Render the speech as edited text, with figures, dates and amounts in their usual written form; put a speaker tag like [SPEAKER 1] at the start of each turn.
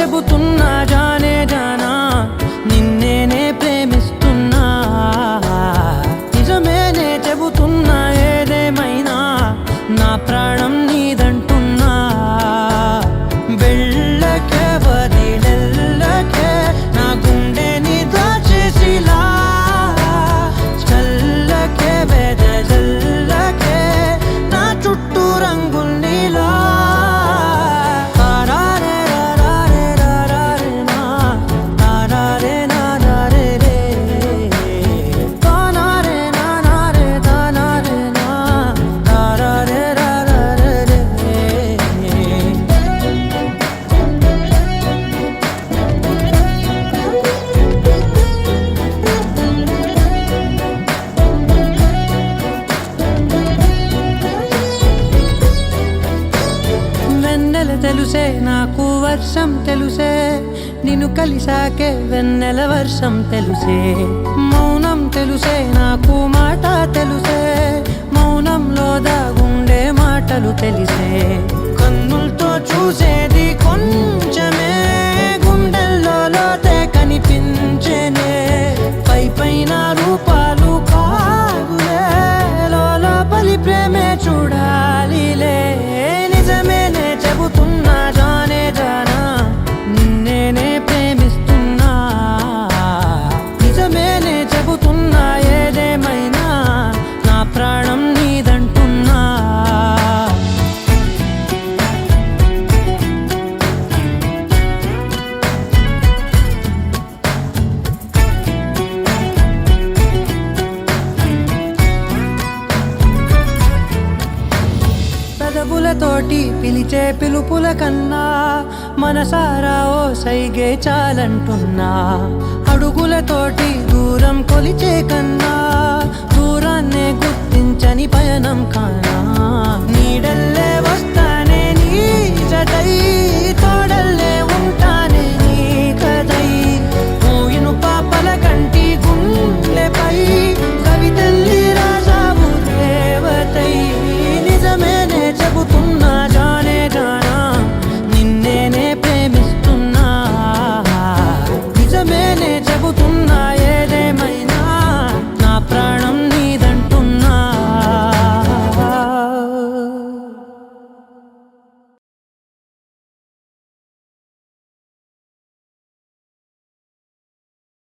[SPEAKER 1] చెబుతున్నా జానే జానా నిన్నేనే ప్రేమిస్తున్నా నిజమేనే చెబుతున్నా ఏదేమైనా నా ప్రాణం నీదంటున్నా వెళ్ళకే వదిలెళ్ళకే నా గుండెని దాచేసిలా చల్లకే వెదజల్లకే నా చుట్టూ రంగుల్నిలా తెలుసే నాకు వర్షం తెలుసే నిన్ను కలిసాకే వెన్నెల వర్షం తెలుసే మౌనం తెలుసే నాకు మాట తెలుసే మౌనంలో దాగుండే మాటలు తెలిసే కన్నులతో చూసేది కొంచెమే గుండెల్లో లోతే కనిపించేనే పై పైన రూపాలు కాదులే లోపలి ప్రేమే చూడాలిలే నిజమేనే చెబుతున్నా జానే జానా నిన్నేనే ప్రేమిస్తున్నా నిజమేనే చెబుతున్నా ఏదేమైనా నా ప్రాణం నీదంటున్నా పెదవులతోటి పిలిచే పిలుపుల కన్నా మనసారా ఓ సైగే చాలంటున్నా అడుగులతోటి దూరం కొలిచే కన్నా దూరాన్నే గుర్తించని పయనం కానా నీడల్లే వస్తా